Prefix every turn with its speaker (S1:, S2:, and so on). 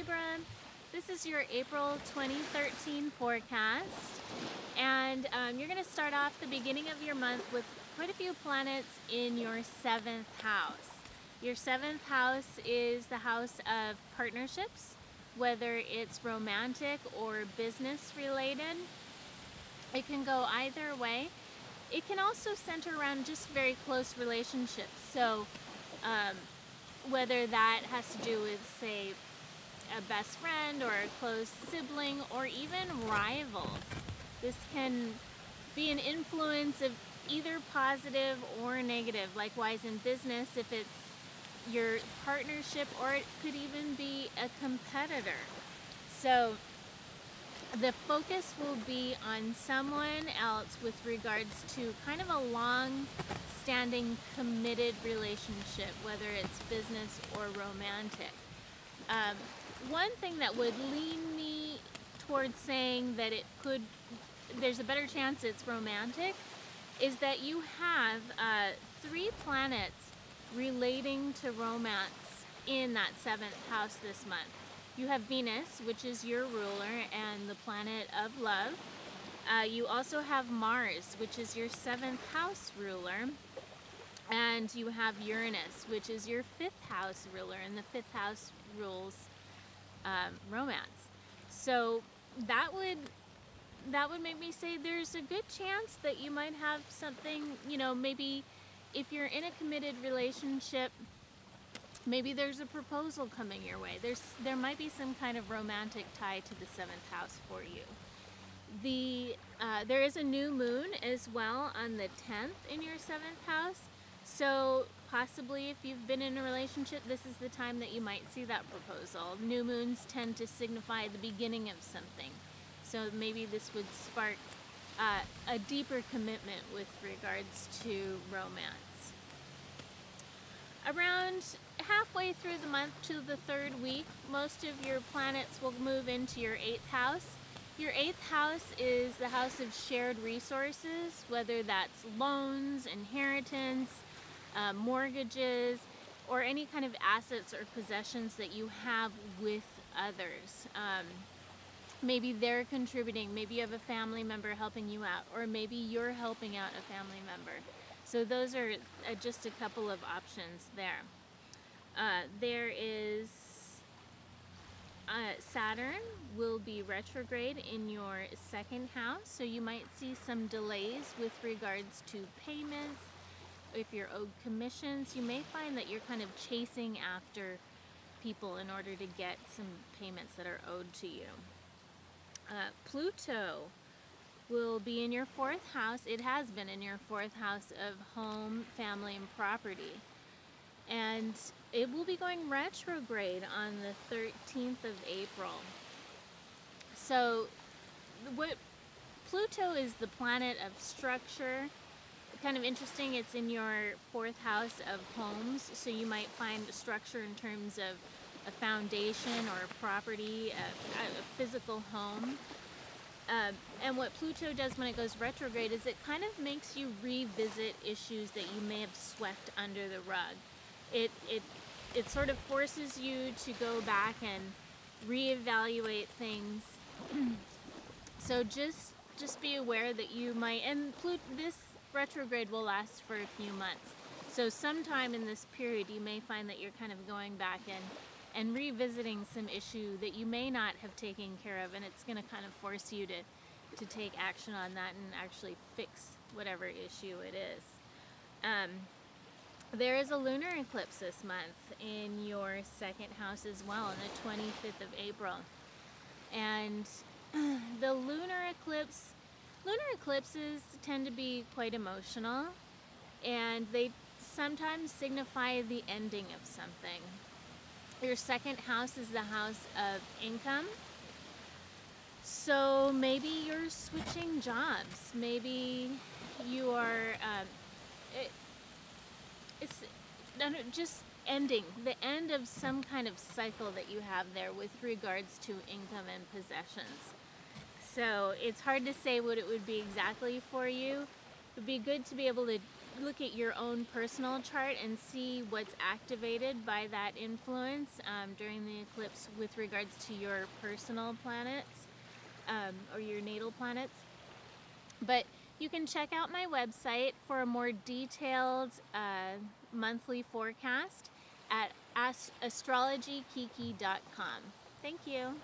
S1: Libra. This is your April 2013 forecast, and you're going to start off the beginning of your month with quite a few planets in your 7th house. Your 7th house is the house of partnerships, whether it's romantic or business related. It can go either way. It can also center around just very close relationships. So whether that has to do with, say, a best friend or a close sibling or even rivals. This can be an influence of either positive or negative. Likewise in business, if it's your partnership, or it could even be a competitor. So the focus will be on someone else with regards to kind of a long-standing committed relationship, whether it's business or romantic. One thing that would lean me towards saying that there's a better chance it's romantic, is that you have 3 planets relating to romance in that 7th house this month. You have Venus, which is your ruler and the planet of love. You also have Mars, which is your 7th house ruler. And you have Uranus, which is your 5th house ruler, and the 5th house rules romance. So that would make me say there's a good chance that you might have something, maybe if you're in a committed relationship, maybe there's a proposal coming your way. There might be some kind of romantic tie to the 7th house for you. There is a new moon as well on the 10th in your 7th house. So possibly if you've been in a relationship, this is the time that you might see that proposal. New moons tend to signify the beginning of something. So maybe this would spark a deeper commitment with regards to romance. Around halfway through the month to the 3rd week, most of your planets will move into your 8th house. Your 8th house is the house of shared resources, whether that's loans, inheritance, mortgages, or any kind of assets or possessions that you have with others. Maybe they're contributing, maybe you have a family member helping you out, or maybe you're helping out a family member. So those are just a couple of options there. There is Saturn will be retrograde in your 2nd house, so you might see some delays with regards to payments. If you're owed commissions, you may find that you're kind of chasing after people in order to get some payments that are owed to you. Pluto will be in your 4th house. It has been in your 4th house of home, family, and property. And it will be going retrograde on the 13th of April. So what Pluto is the planet of structure. Kind of interesting, it's in your 4th house of homes, so you might find structure in terms of a foundation or a property, a physical home. And what Pluto does when it goes retrograde is it kind of makes you revisit issues that you may have swept under the rug. It sort of forces you to go back and reevaluate things. So just be aware that you might, and this retrograde will last for a few months. So sometime in this period you may find that you're kind of going back and revisiting some issue that you may not have taken care of, and it's going to kind of force you to take action on that and actually fix whatever issue it is. There is a lunar eclipse this month in your 2nd house as well, on the 25th of April. And the lunar eclipses tend to be quite emotional, and they sometimes signify the ending of something. Your 2nd house is the house of income. So maybe you're switching jobs. Maybe you are, it's just ending, the end of some kind of cycle that you have there with regards to income and possessions. So it's hard to say what it would be exactly for you. It would be good to be able to look at your own personal chart and see what's activated by that influence during the eclipse with regards to your personal planets or your natal planets. But you can check out my website for a more detailed monthly forecast at astrologykiki.com. Thank you.